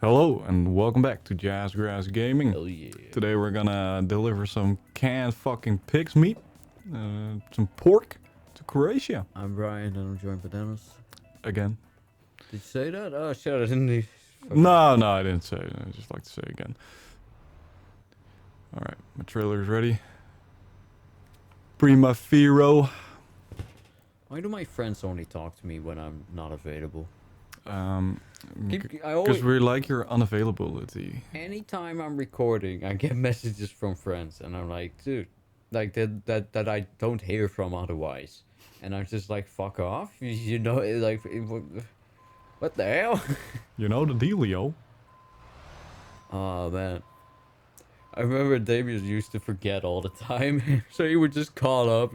Hello and welcome back to Jazzgrass Gaming. Hell yeah. Today we're gonna deliver some canned fucking pig's meat, some pork to Croatia. I'm Brian and I'm joined by Dennis. Again. Did you say that? Oh shit, I didn't even... No, I didn't say it. I just like to say it again. Alright, my trailer's ready. Prima Firo. Why do my friends only talk to me when I'm not available? I always... Because we like your unavailability. Anytime I'm recording, I get messages from friends and I'm like, dude, like that I don't hear from otherwise. And I'm just like, fuck off. You know, like, what the hell? You know the dealio. Oh man. I remember Darius used to forget all the time, so he would just call up,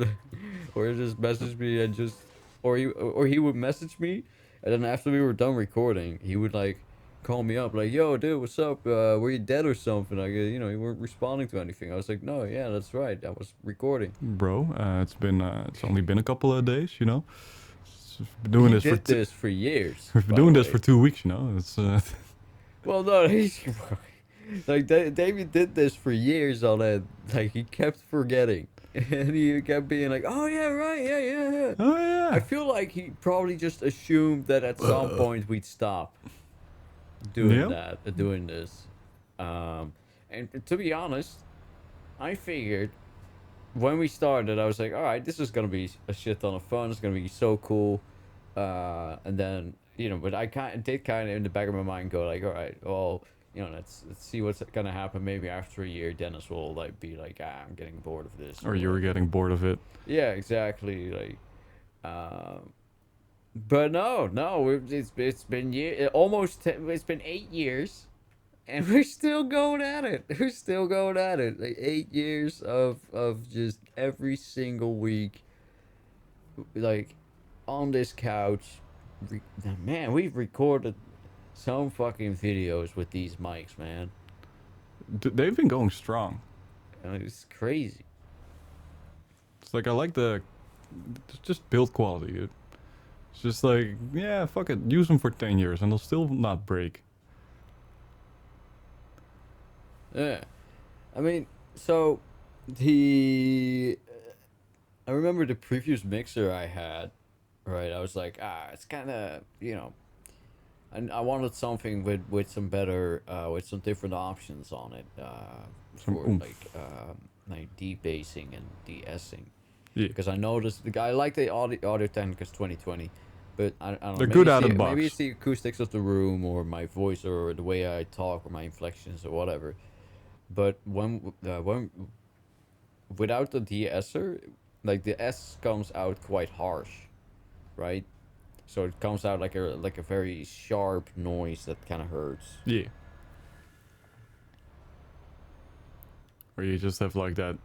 or just message me and just, or he would message me, and then after we were done recording, he would like call me up like, "Yo, dude, what's up? Were you dead or something?" Like, you weren't responding to anything. I was like, "No, yeah, that's right. I was recording." Bro, it's only been a couple of days, you know. We've been doing He this for did this for years. We've been doing this for 2 weeks, you know. It's Well, no, he's like David did this for years on it. Like he kept forgetting, and he kept being like, "Oh yeah, right, yeah." Oh yeah. I feel like he probably just assumed that at some point we'd stop doing doing this. And to be honest, I figured when we started, I was like, "All right, this is gonna be a shit ton of fun. It's gonna be so cool." And then but I did kind of in the back of my mind go like, "All right, well." Let's see what's gonna happen. Maybe after a year, Dennis will like be like, I'm getting bored of this. Or you were getting bored of it. Yeah, exactly. Like, but no, it's been it's been 8 years, and we're still going at it. We're still going at it. Like 8 years of just every single week, like on this couch. Man, we've recorded some fucking videos with these mics, man. They've been going strong. It's crazy. It's like I like just build quality, dude. It's just like, yeah, fuck it, use them for 10 years and they'll still not break. Yeah, I mean, so I remember the previous mixer I had, right? I was like, it's kind of and I wanted something with some better with some different options on it for like de-bassing and de-essing. Yeah. Because I noticed I like the audio Technicas 2020, but I don't know. They're good out of the box. Maybe it's the acoustics of the room or my voice or the way I talk or my inflections or whatever. But when without the de-esser, like the S comes out quite harsh, right? So it comes out like a very sharp noise that kind of hurts. Yeah. Or you just have like that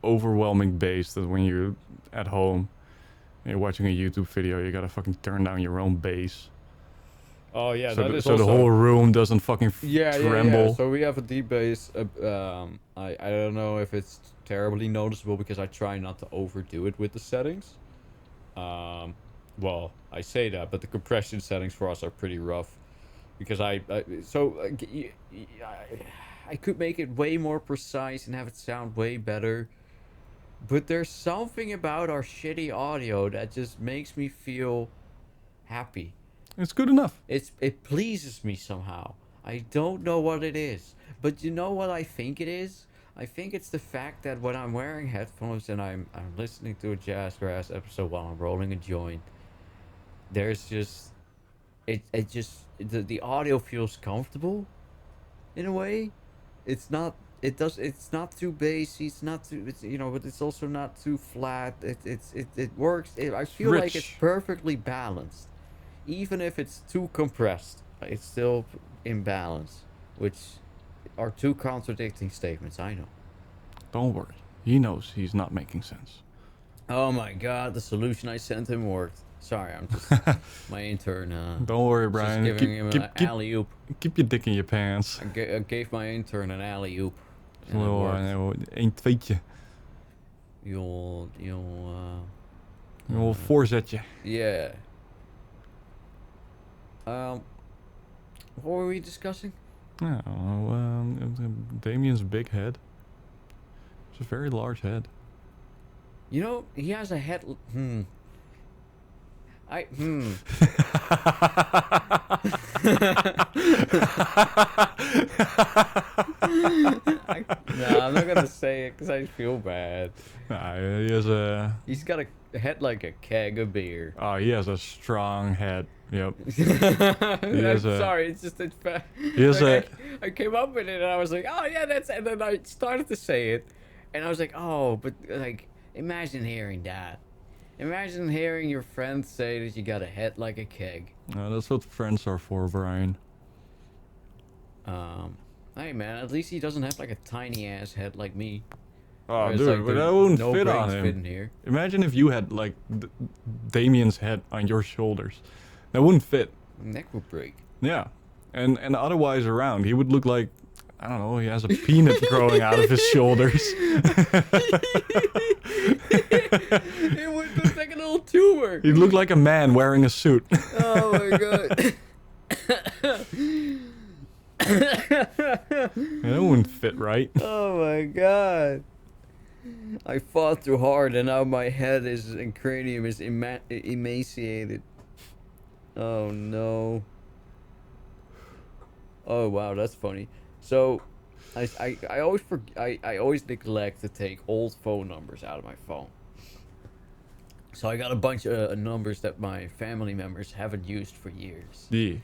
overwhelming bass that when you're at home and you're watching a YouTube video, you gotta fucking turn down your own bass. Oh yeah, so the whole room doesn't fucking tremble. Yeah. So we have a deep bass. I don't know if it's terribly noticeable because I try not to overdo it with the settings. Well, I say that, but the compression settings for us are pretty rough because I could make it way more precise and have it sound way better. But there's something about our shitty audio that just makes me feel happy. It's good enough. It pleases me somehow. I don't know what it is. But you know what I think it is? I think it's the fact that when I'm wearing headphones and I'm listening to a Jazzgrass episode while I'm rolling a joint, there's just the audio feels comfortable in a way. It's not too bassy, but it's also not too flat. It works. I feel like it's perfectly balanced. Even if it's too compressed, it's still in balance, which are two contradicting statements, I know. Don't worry. He knows he's not making sense. Oh my god, the solution I sent him worked. Sorry, I'm just my intern. Don't worry, Brian. Just giving him an alley-oop. Keep your dick in your pants. I gave my intern an alley-oop. Wel, een tweetje. Een voorzetje. Yeah. What were we discussing? I don't know. Damien's big head. It's a very large head. You know, he has a head. I no, I'm not gonna say it because I feel bad. Nah, he has a. He's got a head like a keg of beer. Oh, he has a strong head. Yep. I'm sorry, it's just that He has like, I came up with it and I was like, oh yeah, that's. And then I started to say it, and I was like, oh, but like, imagine hearing that. Imagine hearing your friends say that you got a head like a keg. That's what friends are for, Brian. Hey man, at least he doesn't have like a tiny ass head like me. Oh, Where it's dude, like but there's that wouldn't no fit on brains him. fitting here. Imagine if you had like Damien's head on your shoulders. That wouldn't fit. Neck would break. Yeah, and otherwise around, he would look like, I don't know, he has a peanut growing out of his shoulders. It would look like a little tumor. He'd look like a man wearing a suit. Oh my god. That wouldn't fit right. Oh my god. I fought too hard and now my head and cranium is emaciated. Oh no. Oh wow, that's funny. So I always neglect to take old phone numbers out of my phone. So I got a bunch of numbers that my family members haven't used for years. Yeah.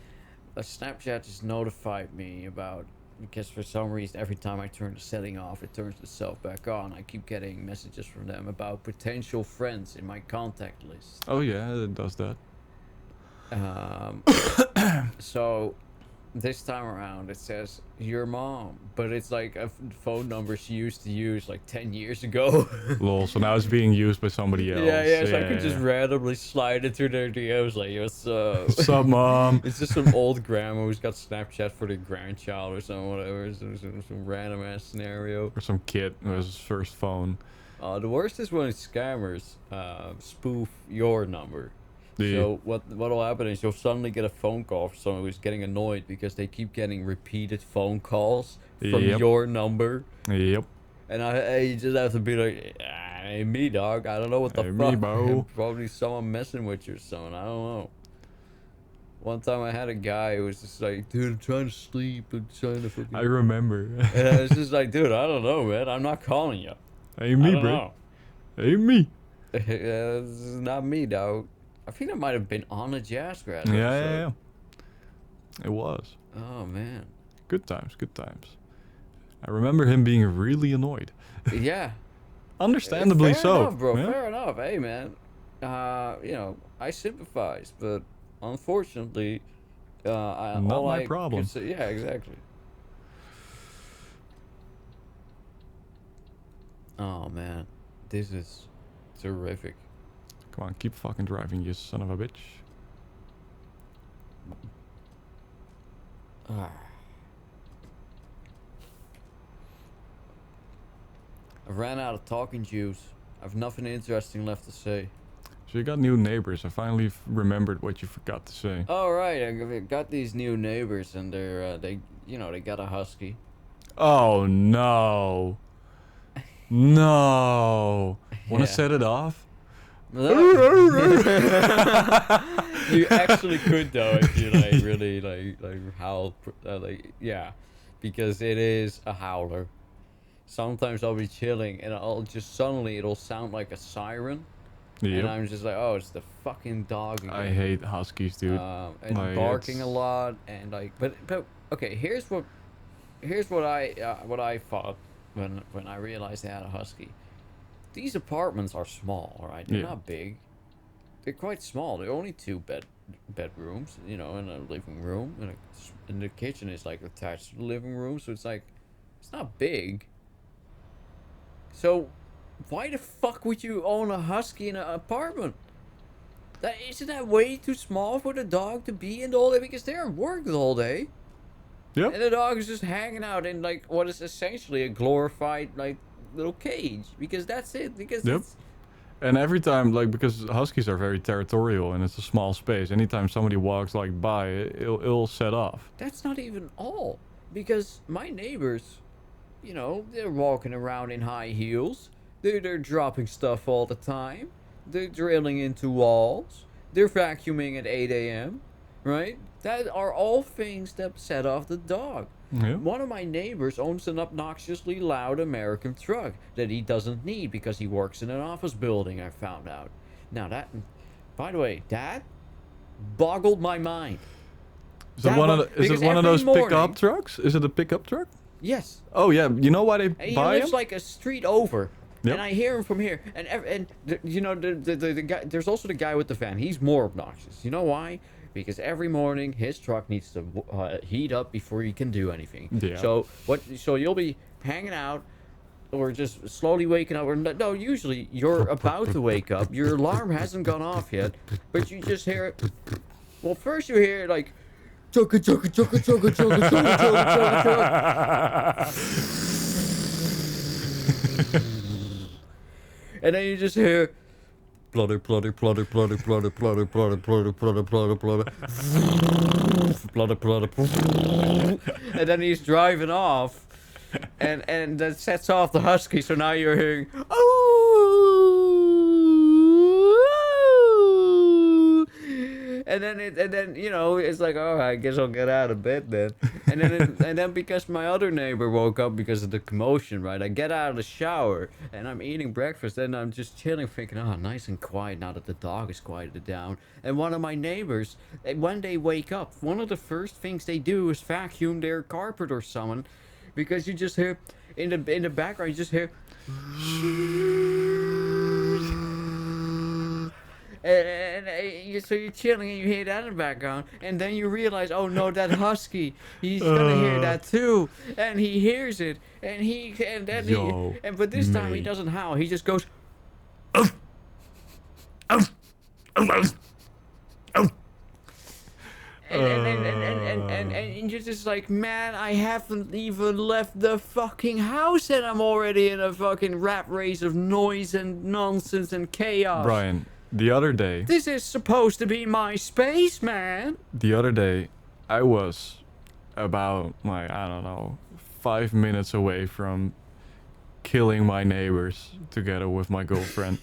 A Snapchat just notified me about, because for some reason every time I turn the setting off it turns itself back on. I keep getting messages from them about potential friends in my contact list. Oh yeah, it does that. So this time around it says your mom, but it's like a phone number she used to use like 10 years ago. Lol, so now it's being used by somebody else. Yeah, so I could just randomly slide it through their DMs like, what's up? What's up, mom? It's just some old grandma who's got Snapchat for their grandchild or something, whatever. Some random ass scenario. Or some kid who has his first phone. The worst is when scammers spoof your number. Yeah. So what'll happen is you'll suddenly get a phone call from someone who's getting annoyed because they keep getting repeated phone calls from your number. Yep. And you just have to be like, hey, me, dog. I don't know what the Hey, fuck. me, bro. Probably someone messing with you or something. I don't know. One time I had a guy who was just like, dude, I'm trying to sleep. I'm trying to fucking... I remember. And I was just like, dude, I don't know, man. I'm not calling you. Hey, me, I don't bro. know. Hey, me. This is not me, dog. I think I might have been on a Jazzgrass episode. Yeah. It was. Oh, man. Good times, good times. I remember him being really annoyed. Yeah. Understandably Fair so. enough, bro. Yeah? Fair enough. Hey, man. You know, I sympathize, but unfortunately, Not all my I problem. could say, yeah, exactly. Oh, man. This is terrific. Come on, keep fucking driving, you son of a bitch. I ran out of talking juice. I've nothing interesting left to say. So you got new neighbors. I finally remembered what you forgot to say. All right, I got these new neighbors, and they got a husky. Oh no. No. Want to Yeah. set it off? You actually could though if you like really like howl yeah, because it is a howler. Sometimes I'll be chilling and it'll sound like a siren, and Yep. I'm just like, oh, it's the fucking dog again. I hate huskies, dude. And Like, barking a it's- lot and like, but okay, here's what I thought when I realized they had a husky. These apartments are small, all right? They're Yeah. not big. They're quite small. They're only two bedrooms, you know, and a living room, and the kitchen is like attached to the living room, so it's like, it's not big. So, why the fuck would you own a husky in an apartment? Isn't that way too small for the dog to be in the whole day? Because they're at work the whole day. Yep. And the dog is just hanging out in like what is essentially a glorified like little cage, because that's it. Because Yep. it's And every time, like, because huskies are very territorial and it's a small space, anytime somebody walks, like, by, it'll set off. That's not even all. Because my neighbors, you know, they're walking around in high heels. They're dropping stuff all the time. They're drilling into walls. They're vacuuming at 8 a.m., right? That are all things that set off the dog. Yeah. One of my neighbors owns an obnoxiously loud American truck that he doesn't need because he works in an office building, I found out. Now that, by the way, that boggled my mind. Is it one of those morning, pickup trucks? Is it a pickup truck? Yes. Oh yeah, you know why they And he buy lives them? like a street over. Yep. And I hear him from here. You know, the guy, there's also the guy with the van. He's more obnoxious. You know why? Because every morning his truck needs to heat up before he can do anything. Yeah. So you'll be hanging out or just slowly waking up, or no, usually you're about to wake up. Your alarm hasn't gone off yet, but you just hear it. Well, first you hear it like chugga chugga chugga chugga chugga chugga chugga chugga chugga. And then you just hear plutter plutter plutter plutter plutter plutter plutter plutter plutter plutter plutter plutter plutter, and then he's driving off, and that sets off the husky. So now you're hearing oh, and then you know it's like, oh, I guess I'll get out of bed then. And then because my other neighbor woke up because of the commotion, right? I get out of the shower and I'm eating breakfast and I'm just chilling, thinking, oh, nice and quiet now that the dog is quieted down. And one of my neighbors, when they wake up, one of the first things they do is vacuum their carpet or something, because you just hear in the background, you just hear. And so you're chilling and you hear that in the background, and then you realize, oh no, that husky, he's gonna hear that too, and he hears it, and but this time he doesn't howl, he just goes, and you're just like, man, I haven't even left the fucking house and I'm already in a fucking rat race of noise and nonsense and chaos. Brian, the other day, This is supposed to be my space, man. I was about, like, I don't know, 5 minutes away from killing my neighbors together with my girlfriend.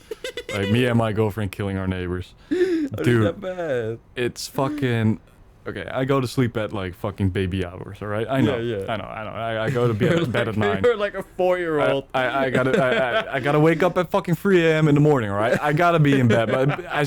Like, me and my girlfriend killing our neighbors. Dude, Not bad. it's fucking... Okay, I go to sleep at, like, fucking baby hours, alright? I know, Yeah. I know. I go to bed at 9. You're like a 4-year-old. I gotta wake up at fucking 3 a.m. in the morning, right? I gotta be in bed, but I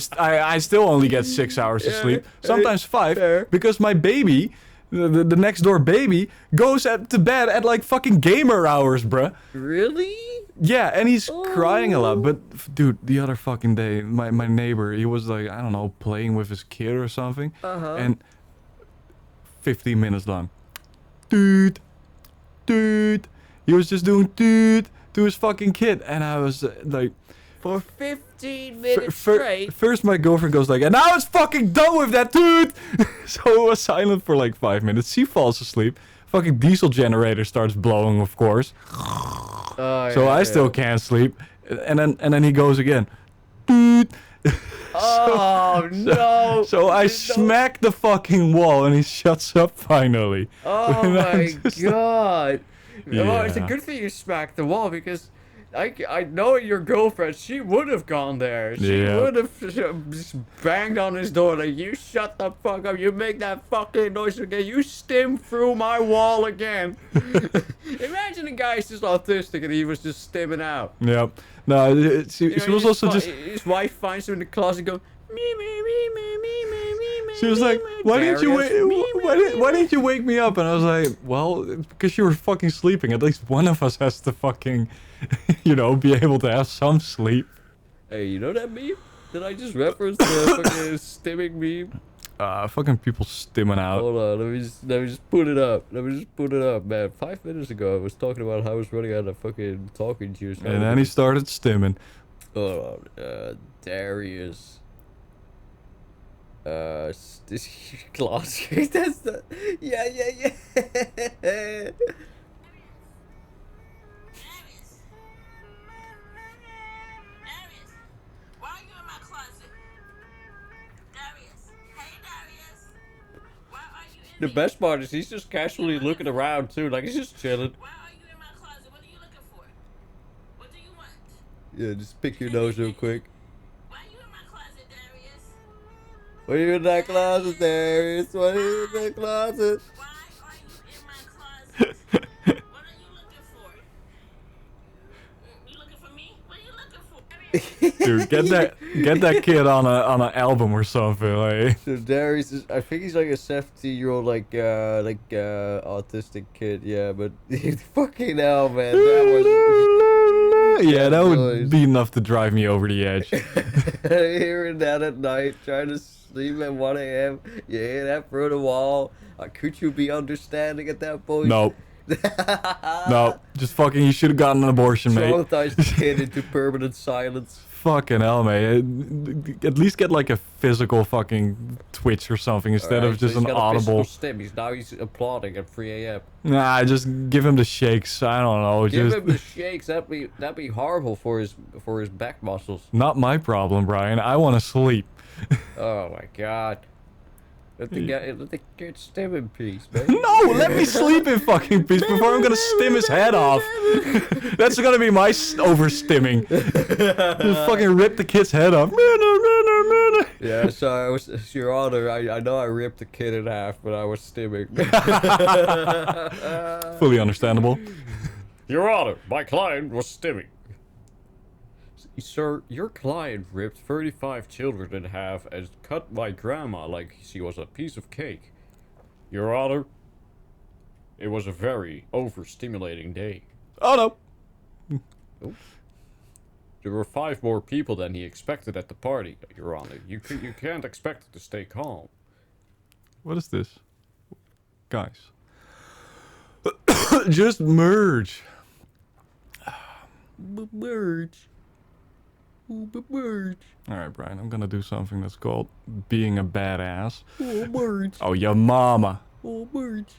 still only get 6 hours of sleep, sometimes 5, fair. because my baby, the next door baby, goes to bed at like fucking gamer hours, bruh. Really? Yeah, and he's crying a lot. But dude, the other fucking day, my neighbor, he was like, I don't know, playing with his kid or something, and 15 minutes long, dude, he was just doing dude to his fucking kid, and I was like, For 15 minutes straight. First my girlfriend goes like, and now it's fucking done with that, dude. So it was silent for like 5 minutes. She falls asleep. Fucking diesel generator starts blowing, of course. So I still can't sleep. And then he goes again, dude. No. So I smack the fucking wall and he shuts up finally. Oh And I'm my just like, god. Well, it's a Yeah. good thing you smacked the wall, because I know your girlfriend, she would have gone there. She Yeah. would have just banged on his door like, you shut the fuck up, you make that fucking noise again, you stim through my wall again. Imagine a guy's just autistic and he was just stimming out. Yep. No, she You know, was also just... his wife finds him in the closet and goes, me, me, me, me, me, me, me, me. She was like, why didn't you Darius, me, why didn't you wake me up? And I was like, well, because you were fucking sleeping. At least one of us has to fucking, you know, be able to have some sleep. Hey, you know that meme that I just referenced? The fucking stimming meme? Fucking people stimming out. Hold on, let me just put it up. Man. 5 minutes ago, I was talking about how I was running out of fucking talking juice. And then he started stimming. Hold on, Darius. This class. That's the. Yeah. The best part is he's just casually looking around too, like he's just chilling. Why are you in my closet? What are you looking for? What do you want? Yeah, just pick your nose real quick. Why are you in my closet, Darius? What are you in that closet, Darius? What are you in that closet? Why are you in my closet? What are you looking for? You looking for me? What are you looking for? Dude, get that kid on an album or something. Like, So Darius is, I think he's like a 17-year-old, autistic kid. Yeah, but fucking hell, man, that yeah, that would noise. be enough to drive me over the edge. Hearing that at night, trying to sleep at 1 a.m. You hear that through the wall. Could you be understanding at that point? Nope. No, just fucking, you should have gotten an abortion, mate. Traumatize the kid into permanent silence. Fucking hell, mate. At least get like a physical fucking twitch or something instead of just so an he's got a audible. physical stim. He's applauding at 3 a.m. Nah, just give him the shakes. I don't know. Give Just him the shakes. That'd be horrible for his back muscles. not my problem, Brian. I want to sleep. Oh my god. Let the kid stim in peace, man. No, let me sleep in fucking peace before I'm gonna stim his head off. That's gonna be my overstimming. Just fucking rip the kid's head off. Yeah, so Your Honor, I know I ripped the kid in half, but I was stimming. Fully understandable. Your Honor, my client was stimming. Sir, your client ripped 35 children in half and cut my grandma like she was a piece of cake. Your Honor, it was a very overstimulating day. Oh no. There were 5 more people than he expected at the party, Your Honor. You can't expect it to stay calm. What is this? Guys. Just merge. Merge. Merge. Alright, Brian, I'm gonna do something that's called being a badass. Oh, merge. Oh, your mama. Oh, merge.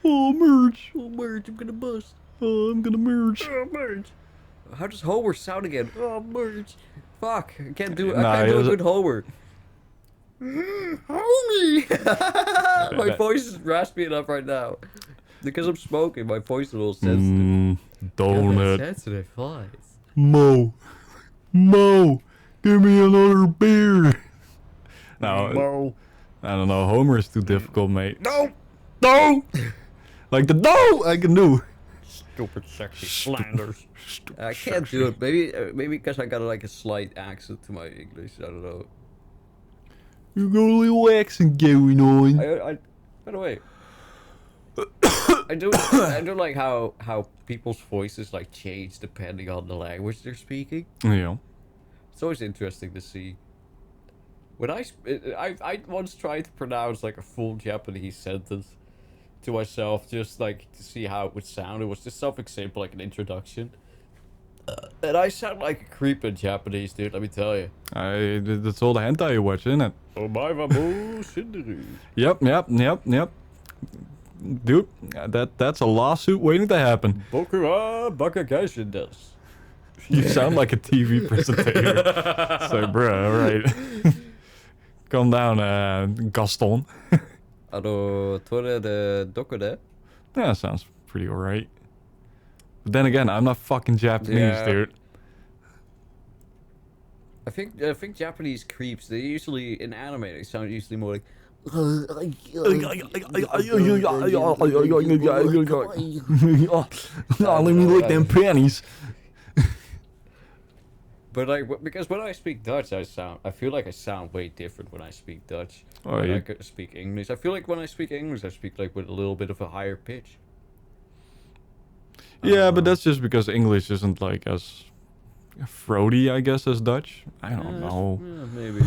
Oh, merge. Oh, merge. I'm gonna bust. Oh, I'm gonna merge. Oh, merge. How does Homer sound again? Oh, merge. Fuck. I can't do Nah, I can't do a he good Homer. Homie! My voice is raspy enough right now. Because I'm smoking, my voice is a little sensitive. Donut. Sensitive flies. Mo. Give me another beer. No, No. I don't know. Homer is too difficult, mate. No! Like the no I can do. Stupid sexy slanders. I can't do it. Maybe because I got like a slight accent to my English. I don't know. You got a little accent going on. I by the way, I do like how people's voices like change depending on the language they're speaking. Yeah. It's always interesting to see. When I once tried to pronounce like a full Japanese sentence to myself, just like to see how it would sound. It was just something simple like an introduction. And I sound like a creep in Japanese, dude. Let me tell you. That's all the hentai you watch, isn't it? Oh my vamu shinderu. Yep. Dude, that's a lawsuit waiting to happen. Boku wa bakagashin desu. You sound like a TV presentator. So, bruh, alright. Calm down, Gaston. トイレでどこで? Yeah, sounds pretty alright. But then again, I'm not fucking Japanese, Yeah. dude. I think Japanese creeps, they usually in anime they sound usually more like Let me lick them panties. But like because when I speak Dutch I feel like I sound way different when I speak Dutch. Oh, when you- I speak English. I feel like when I speak English I speak like with a little bit of a higher pitch. Yeah, but that's just because English isn't like as throaty, I guess, as Dutch. I don't know. Yeah, maybe.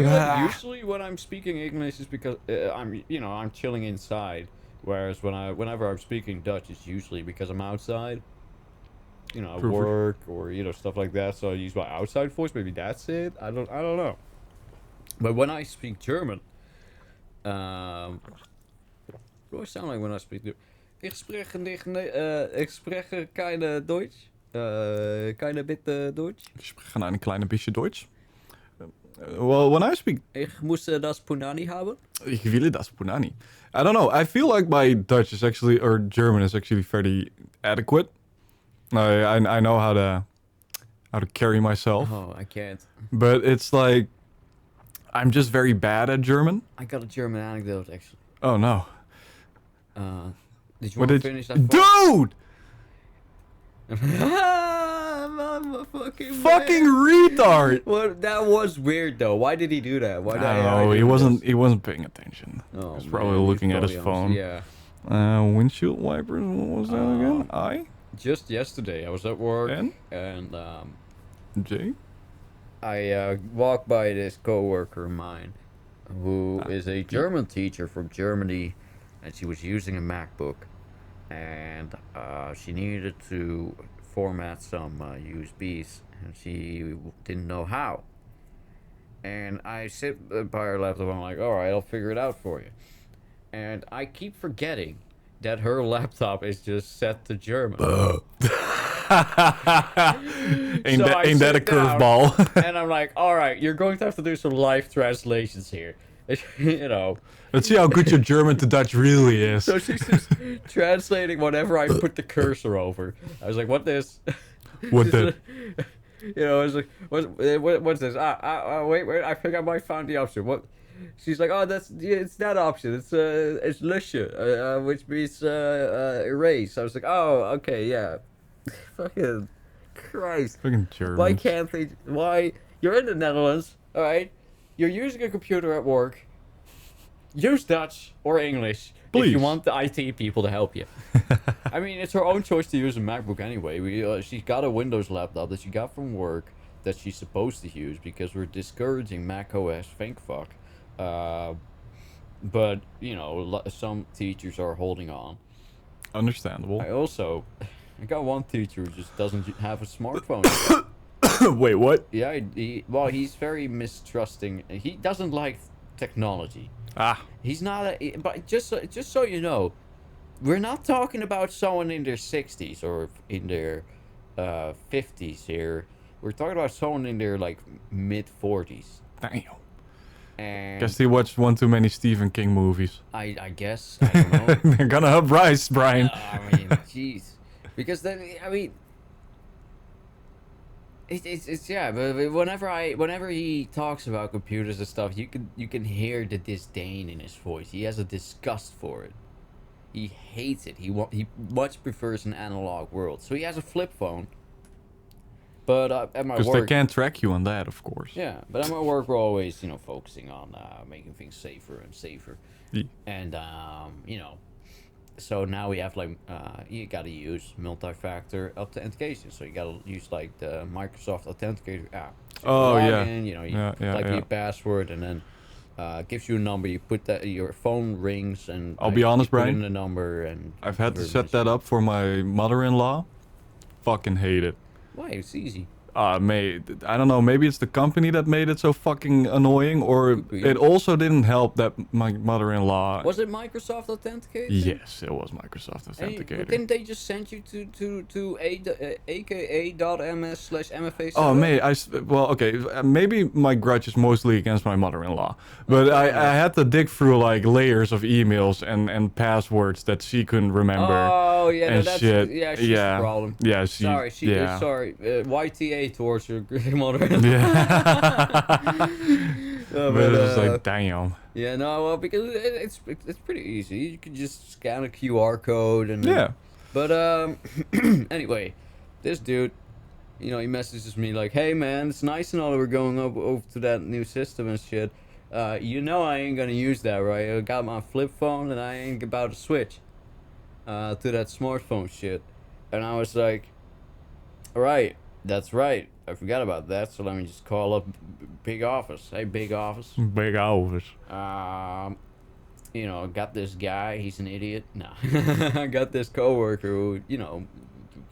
Yeah, usually when I'm speaking English is because I'm chilling inside, whereas whenever I'm speaking Dutch, it's usually because I'm outside. At Perfect. work or stuff like that. So I use my outside voice. Maybe that's it. I don't know. But when I speak German, what do I sound like when I speak? Ik spreche keine Deutsch. Keine bitte Deutsch. Ich spreche ein kleines bisschen Deutsch. Well, when I speak, Ich musste das Punani haben. ich will das punani. I don't know. I feel like my Dutch is actually, or German is actually fairly adequate. I know how to carry myself, Oh, I can't. but it's like I'm just very bad at German. I got a German anecdote actually. Oh no! Did you What want did to finish that? dude? Fucking retard! Well, that was weird though. Why did he do that? Why did I don't know. do He wasn't. this? He wasn't paying attention. Oh, He was probably man, looking at his probably phone. Yeah. Windshield wipers. What was that again? I Just yesterday, I was at work N? and J. I walked by this coworker of mine, who is a German teacher from Germany, and she was using a MacBook, and she needed to format some USBs, and she didn't know how. And I sit by her laptop, and I'm like, all right, I'll figure it out for you. And I keep forgetting that her laptop is just set to German. ain't So I that a sit down, curveball? And I'm like, all right, you're going to have to do some live translations here. You know. Let's see how good your German to Dutch really is. So she's just translating whatever I put the cursor over. I was like, what this? What the? You know, I was like, what's this? Wait, I think I might find the option. What? She's like, oh, it's that option. It's lösche, which means erase. I was like, oh, okay, yeah. Fucking Christ. Fucking German. Why can't they? Why? You're in the Netherlands, all right? You're using a computer at work. Use Dutch or English if Please. you want the IT people to help you. I mean, it's her own choice to use a MacBook anyway. She's got a Windows laptop that she got from work that she's supposed to use because we're discouraging Mac OS. Thank fuck. But you know, some teachers are holding on. Understandable. I got one teacher who just doesn't have a smartphone. Wait, what? Yeah, he's very mistrusting. He doesn't like technology. Ah, He's not but just so you know, we're not talking about someone in their 60s or in their 50s here. We're talking about someone in their like mid 40s. damn. And Guess he watched one too many Stephen King movies. I guess I don't know. They're gonna up Bryce, Brian. I mean, jeez, because then I mean, it's yeah. But whenever he talks about computers and stuff, you can hear the disdain in his voice. He has a disgust for it. He hates it. He much prefers an analog world. So he has a flip phone. But at my Because work, they can't track you on that, of course. yeah. But at my work, we're always focusing on making things safer and safer. Yeah. And you know, so now we have like you gotta use multi-factor authentication. So you gotta use like the Microsoft Authenticator app. So Oh, log yeah. in, you know, you Yeah, type yeah. your password and then gives you a number. You put that your phone rings and I'll be honest, you put Brian, in the number and I've had to very set much- that up for my mother-in-law. Fucking hate it. Why? It's easy. Mate, I don't know, maybe it's the company that made it so fucking annoying, or Could be. it also didn't help that my mother-in-law... Was it Microsoft Authenticator? Yes, it was Microsoft But Authenticator. didn't they just send you to aka.ms/mfa? Oh, mate, well, okay, maybe my grudge is mostly against my mother-in-law, but I had to dig through, like, layers of emails and passwords that she couldn't remember. Oh yeah, no, and that's shit. yeah, she's Yeah. the problem. Yeah, she... Sorry, yeah. sorry. YTA towards your mother. Yeah. No, But it's like, damn. yeah, no, well, because it's pretty easy. You can just scan a QR code and Yeah. But anyway, this dude, he messages me like, "Hey man, it's nice and all that we're going over to that new system and shit. I ain't gonna use that, right? I got my flip phone and I ain't about to switch to that smartphone shit." And I was like, "All right, that's right. I forgot about that. So let me just call up Big Office. Hey, Big Office. Big office. Got this guy. He's an idiot. No, I got this coworker who,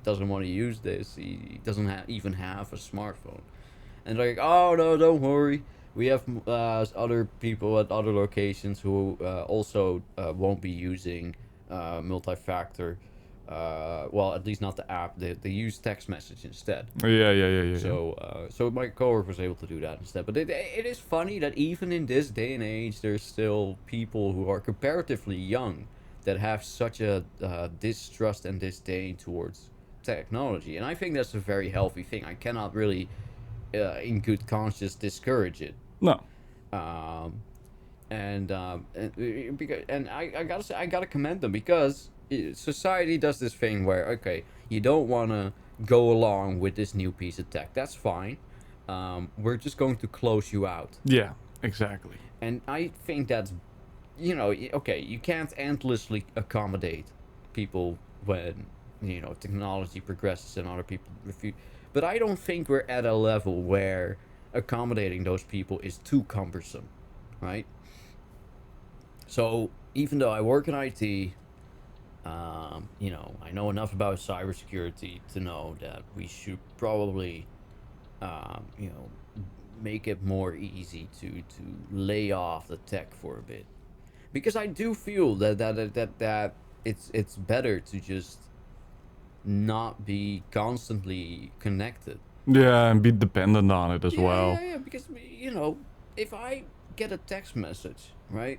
doesn't want to use this. He doesn't even have a smartphone. And they're like, oh no, don't worry. We have other people at other locations who also won't be using multi-factor Well, at least not the app. They use text message instead. Yeah. So my coworker was able to do that instead. But it is funny that even in this day and age, there's still people who are comparatively young that have such a distrust and disdain towards technology. And I think that's a very healthy thing. I cannot really, in good conscience, discourage it. No. Um, and I gotta say, I gotta commend them, because society does this thing where, okay, you don't want to go along with this new piece of tech. That's fine. We're just going to close you out. Yeah, exactly. And I think that's, okay, you can't endlessly accommodate people when, technology progresses and other people refuse. But I don't think we're at a level where accommodating those people is too cumbersome, right? So even though I work in IT, I know enough about cybersecurity to know that we should probably, um, you know, make it more easy to lay off the tech for a bit, because I do feel that it's better to just not be constantly connected. Yeah, and be dependent on it as well. Yeah. Because if I get a text message, right?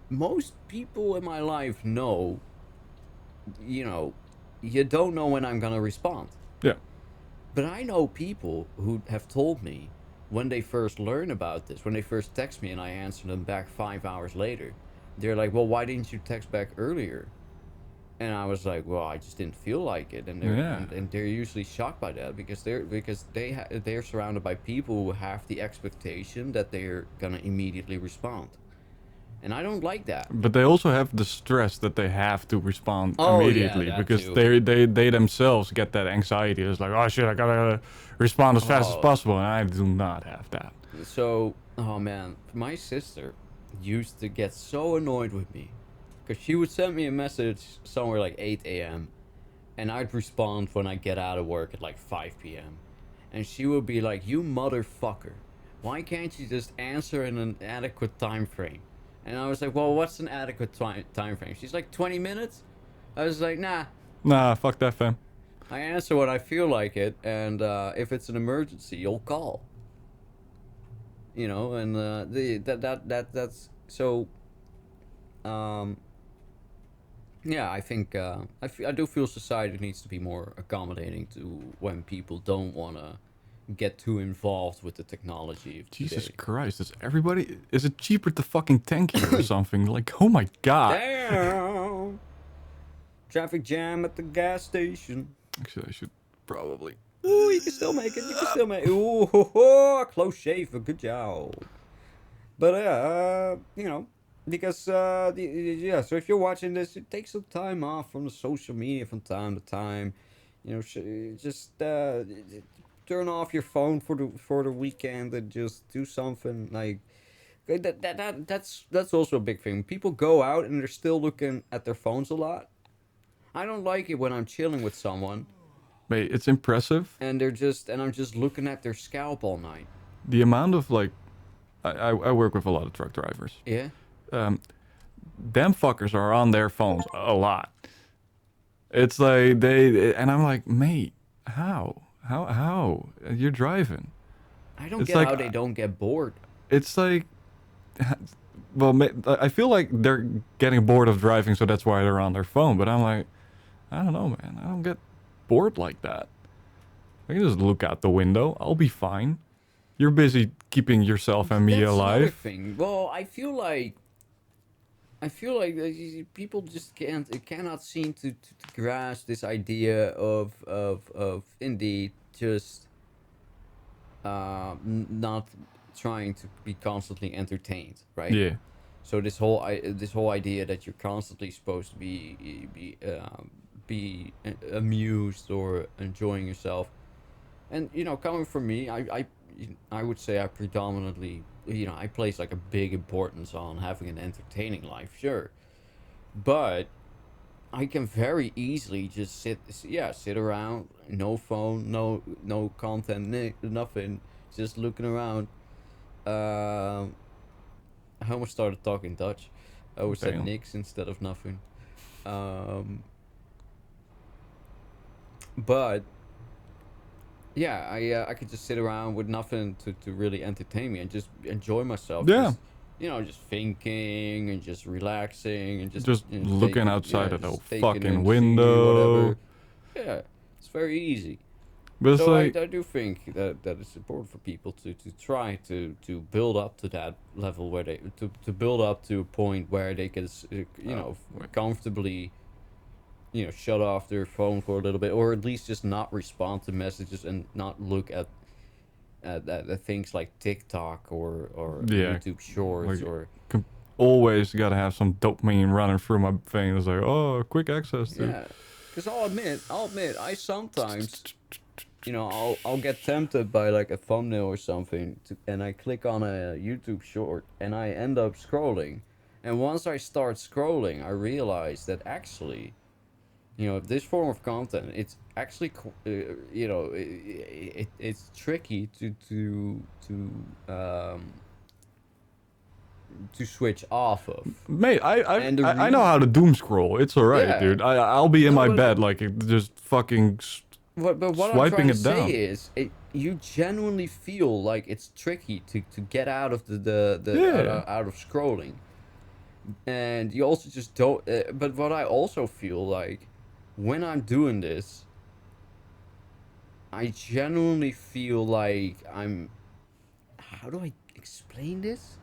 Most people in my life know, you know, you don't know when I'm gonna respond. Yeah. But I know people who have told me when they first learn about this, when they first text me and I answer them back 5 hours later, they're like, "Well, why didn't you text back earlier?" And I was like, "Well, I just didn't feel like it." And Yeah. they're usually shocked by that, because they're surrounded by people who have the expectation that they're gonna immediately respond, and I don't like that. But they also have the stress that they have to respond Oh, yeah, immediately that because too. they themselves get that anxiety. It's like, oh shit, I gotta respond as fast as Oh. possible, and I do not have that. So, oh man, my sister used to get so annoyed with me, because she would send me a message somewhere like 8 a.m. and I'd respond when I get out of work at like 5 p.m. And she would be like, "You motherfucker, why can't you just answer in an adequate time frame?" And I was like, "Well, what's an adequate time frame?" She's like, 20 minutes? I was like, "Nah, Nah, fuck that, fam. I answer when I feel like it, and if it's an emergency, you'll call." And that's so. Um, yeah, I think I do feel society needs to be more accommodating to when people don't want to get too involved with the technology of Jesus today. Christ, is it cheaper to fucking tank you or something? Like, oh my god. Damn! Traffic jam at the gas station. Actually, I should probably. Ooh, you can still make it. You can still make it. Ooh, ho, ho, close shave. Good job. But because yeah. So if you're watching this, take some time off from the social media from time to time. Just turn off your phone for the weekend and just do something like that's also a big thing. People go out and they're still looking at their phones a lot. I don't like it when I'm chilling with someone Mate, it's impressive. and I'm just looking at their scalp all night. The amount of like, I work with a lot of truck drivers. Yeah. Them fuckers are on their phones a lot. It's like and I'm like, mate, how you're driving? I don't It's get like, how they don't get bored. It's like, well, I feel like they're getting bored of driving, so that's why they're on their phone. But I'm like, I don't know, man. I don't get bored like that. I can just look out the window. I'll be fine. You're busy keeping yourself and me That's another alive. thing. Well, I feel like people just cannot seem to grasp this idea of indeed just not trying to be constantly entertained, right? Yeah. So this whole idea that you're constantly supposed to be amused or enjoying yourself, and coming from me, I would say I predominantly, I place like a big importance on having an entertaining life, sure, but I can very easily just sit around, no phone, no content, nothing, just looking around. Um, I almost started talking Dutch. I always said Damn. niks instead of nothing. Um, But yeah, I could just sit around with nothing to really entertain me and just enjoy myself. Yeah. Just, just thinking and just relaxing and just looking taking, outside of the just taking fucking in window. whatever. Yeah, it's very easy. But it's So like, I do think that it's important for people to try to build up to that level where they to build up to a point where they can comfortably shut off their phone for a little bit, or at least just not respond to messages and not look at things like TikTok or Yeah, YouTube Shorts like, or always gotta have some dopamine running through my veins. It's like, oh, quick access to. yeah. Because I'll admit, I sometimes, I'll get tempted by like a thumbnail or something, and I click on a YouTube short, and I end up scrolling, and once I start scrolling, I realize that actually, this form of content, it's actually, it's tricky to switch off of. Mate, And the I know how to doom scroll. It's alright, Yeah. dude. I'll be in No, my but- bed like just fucking. But what I'm Swiping trying to it say down. is, you genuinely feel like it's tricky to get out of the Yeah. out of scrolling, and you also just don't. But what I also feel like, when I'm doing this, I genuinely feel like I'm. How do I explain this?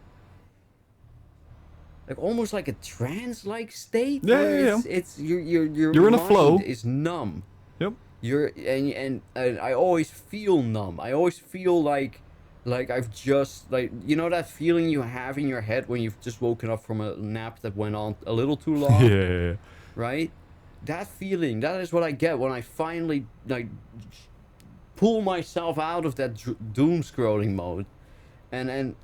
Like almost like a trance-like state. Yeah, where yeah, It's your You're in a mind flow. is numb. Yep. And I always feel numb. I always feel like I've just that feeling you have in your head when you've just woken up from a nap that went on a little too long, Yeah. right? That feeling, that is what I get when I finally pull myself out of that doom scrolling mode, and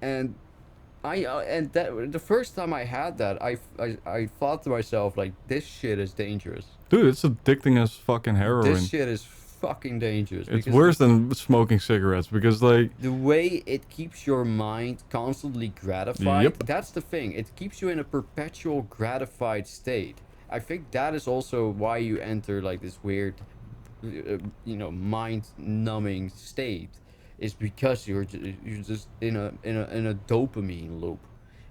that the first time I had that, I thought to myself like, this shit is dangerous. Dude, it's addicting as fucking heroin. This shit is fucking dangerous. It's because worse than smoking cigarettes because, like, the way it keeps your mind constantly gratified, Yep. that's the thing. It keeps you in a perpetual gratified state. I think that is also why you enter like this weird, mind numbing state, is because you're just in a dopamine loop,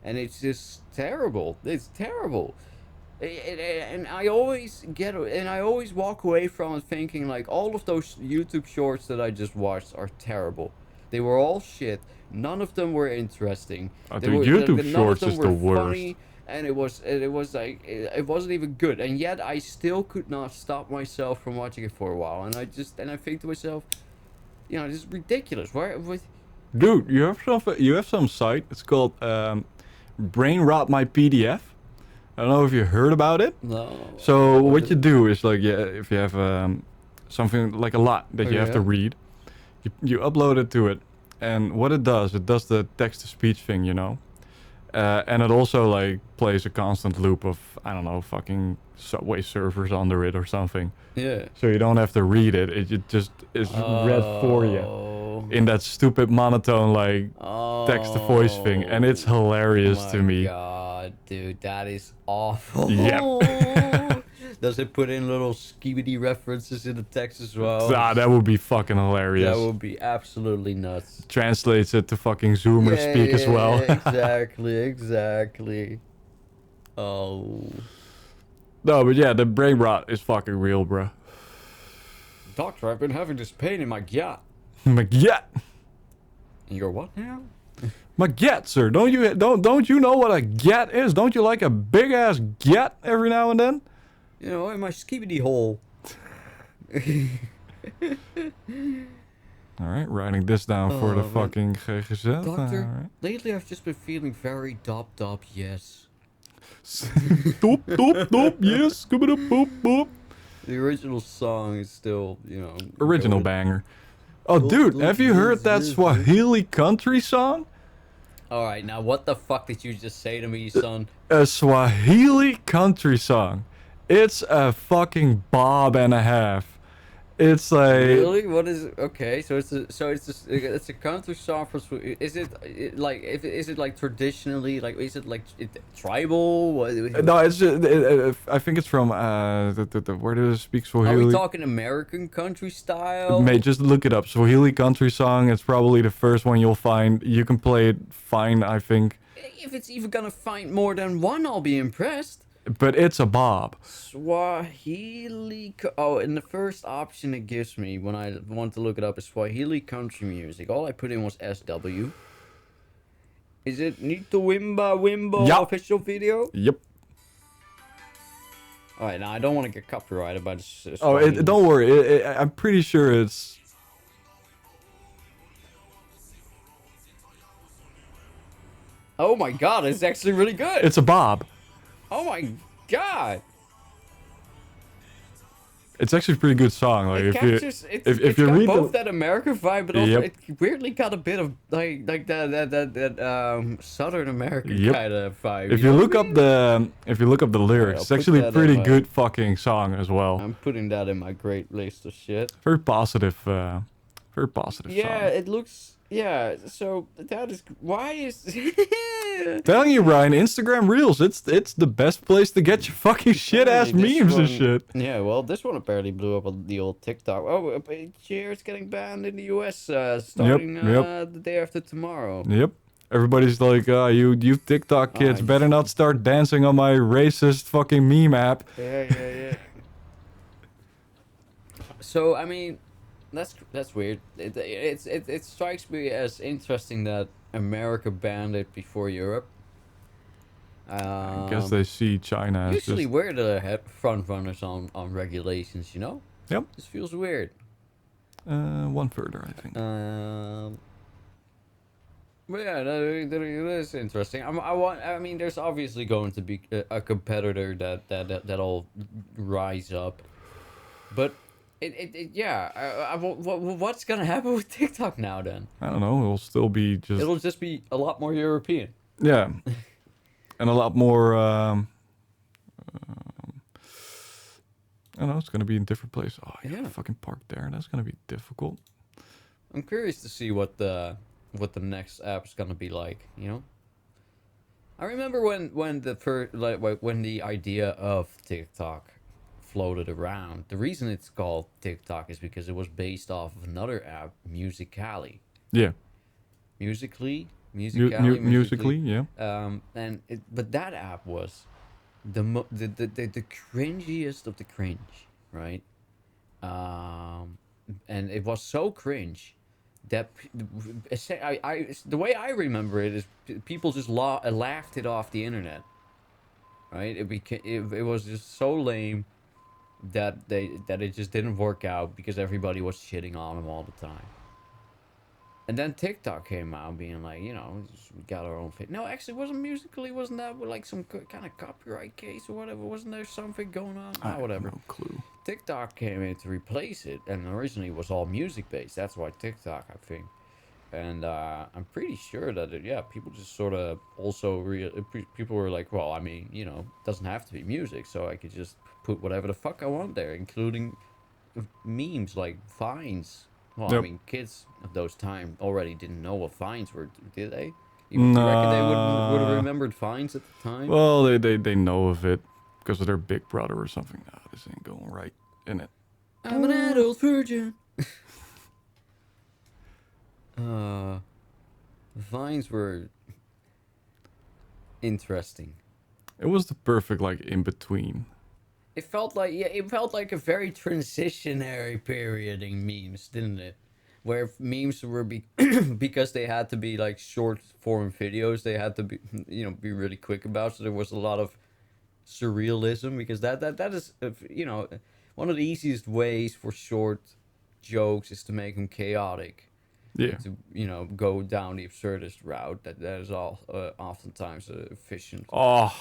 and it's just terrible. It's terrible. And I always walk away from it thinking like, all of those YouTube shorts that I just watched are terrible. They were all shit. None of them were interesting. dude, YouTube none Shorts of them is the were worst. funny, and it was like it wasn't even good. And yet I still could not stop myself from watching it for a while. And I think to myself, this is ridiculous. dude, you have some site. It's called Brain Rot My PDF. I don't know if you heard about it. No. So what you do is like, if you have something like a lot that you have to Yeah. read, you upload it to it, and what it does the text-to-speech thing, and it also like plays a constant loop of, I don't know, fucking Subway surfers under it or something. Yeah. So you don't have to read it. It just is read for you in that stupid monotone like text-to-voice thing, and it's hilarious to me. God, dude, that is awful. Yep. Does it put in little skibidi references in the text as well? Ah, that would be fucking hilarious. That would be absolutely nuts. Translates it to fucking Zoomer speak as well. Exactly. Oh. No, but yeah, the brain rot is fucking real, bro. Doctor, I've been having this pain in my gut. Maget, And you're what now? Maget, sir. Don't you know what a get is? Don't you like a big ass get every now and then? In my skibidi hole. All right, writing this down for the man. fucking GGZ. Doctor, All right. lately I've just been feeling very dop, yes. Doop, doop, doop, yes. Boop, boop, boop. The original song is still, Original going. banger. Oh, dude, have you heard that Swahili country song? Alright, now what the fuck did you just say to me, son? A Swahili country song. It's a fucking bob and a half. It's like Really? What is it? Okay, so it's a country song for is it like traditionally like is it like tribal? no, it's just, I think it's from where does it speak Are we Swahili? talking American country style? Mate, just look it up. Swahili country song. It's probably the first one you'll find. You can play it fine, I think, If it's even gonna find more than one, I'll be impressed. but it's a bob. Swahili. Oh, and the first option it gives me when I want to look it up is Swahili country music. All I put in was SW. Is it Nito Wimba Wimbo Yup. official video? Yep. Alright, now I don't want to get copyrighted by this. Oh, don't worry. I'm pretty sure it's. Oh my god, it's actually really good. It's a bob. Oh my god. It's actually a pretty good song. Like It if you captures, if you got read both the that American vibe, but also Yep. it weirdly got a bit of like that Southern American Yep. kind of vibe. if you you know look what I up the if you look up the lyrics, I'll it's put actually that a in pretty my- good fucking song as well. I'm putting that in my great list of shit. Very positive. Very positive Yeah, song. it looks. Yeah, so that is why is. Telling you, Ryan, Instagram Reels, it's the best place to get your fucking shit ass Apparently this memes and one- shit. Yeah, well, this one apparently blew up on the old TikTok. Oh, Cheers getting banned in the US starting yep. the day after tomorrow. Yep. Everybody's like, you TikTok kids Oh, better not start dancing on my racist fucking meme app. Yeah. So I mean, that's weird. It strikes me as interesting that America banned it before Europe. I guess they see China as Usually just... we're the front runners on regulations, you know? Yep. This feels weird. One further, I think. But yeah, that is interesting. I mean, there's obviously going to be a competitor that'll rise up, but what's gonna happen with TikTok now then? I don't know. It'll still be just... It'll just be a lot more European. Yeah. And a lot more... I don't know. It's going to be in different places. Oh, yeah. Fucking park there. That's going to be difficult. I'm curious to see what the next app's gonna be like. You know. I remember when the idea of TikTok floated around. The reason it's called TikTok is because it was based off of another app, Musical.ly. Yeah. Musically, yeah. But that app was the cringiest of the cringe, right? And it was so cringe that the way I remember it is people just laughed it off the internet, right? It was just so lame that it just didn't work out because everybody was shitting on them all the time. And then TikTok came out being like, you know, we got our own fit. No, actually, wasn't that like some kind of copyright case or whatever? Wasn't there something going on? I have Whatever. no clue. TikTok came in to replace it, and originally it was all music based. That's why TikTok, I think. And I'm pretty sure that people just sort of also people were like, well, I mean, you know, it doesn't have to be music, so I could just put whatever the fuck I want there, including memes like Vines. Well, Yep. I mean, kids of those time already didn't know what Vines were, did they? You reckon they would have remembered Vines at the time? Well, they know of it because of their big brother or something. Nah, this ain't going right, in it. I'm an adult virgin. Vines were interesting. It was the perfect, like, in-between. It felt like a very transitionary period in memes, didn't it? Where memes were because they had to be like short form videos, they had to be be really quick about. So there was a lot of surrealism because that is one of the easiest ways for short jokes is to make them chaotic. Yeah. To go down the absurdist route. That is all oftentimes efficient. Oh,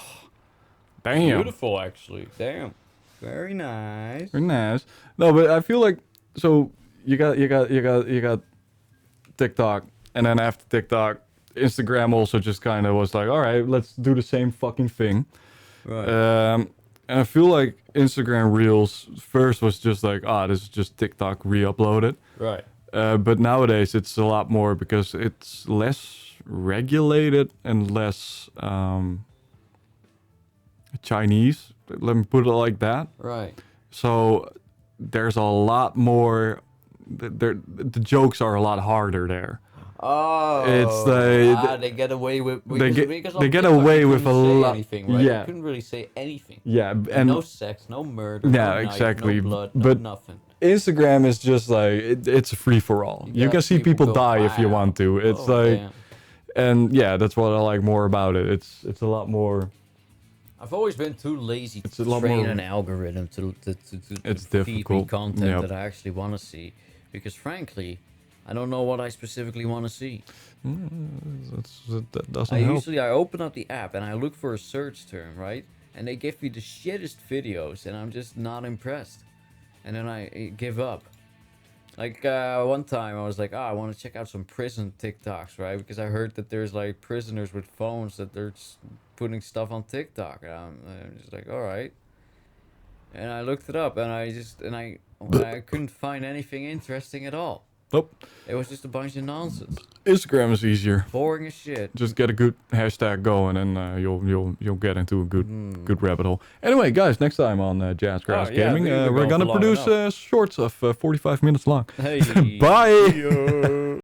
damn. Beautiful, actually. Damn. Very nice. Very nice. No, but I feel like so you got TikTok, and then after TikTok, Instagram also just kind of was like, all right, let's do the same fucking thing. Right. And I feel like Instagram Reels first was just like, this is just TikTok re-uploaded. Right. But nowadays it's a lot more because it's less regulated and less Chinese. Let me put it like that. Right. So there's a lot more. The jokes are a lot harder there. Oh, it's they get away with because they on get TikTok away you with a couldn't say lot. anything, right? Yeah, You couldn't really say anything. yeah, And no sex, no murder, yeah, no knife, exactly. no blood, But no nothing. Instagram is just like it's a free for all. You got can see people go die if you wild. want to. It's Oh, like, damn. and yeah, that's what I like more about it. It's a lot more. I've always been too lazy It's to a lot train more- an algorithm to It's feed me difficult. content Yep. that I actually want to see, because frankly, I don't know what I specifically want to see. That doesn't help. I open up the app and I look for a search term, right? And they give me the shittest videos, and I'm just not impressed. And then I give up. Like one time I was like, I want to check out some prison TikToks, right? Because I heard that there's like prisoners with phones that they're just putting stuff on TikTok. And I'm just like, all right. And I looked it up, and I couldn't find anything interesting at all. Nope. It was just a bunch of nonsense, Instagram is easier. boring as shit. Just get a good hashtag going, and you'll get into a good rabbit hole. Anyway, guys, next time on Jazzgrass Oh, yeah, Gaming, we've been we're going gonna for long produce enough. shorts of 45 minutes long. Hey. Bye. Yo.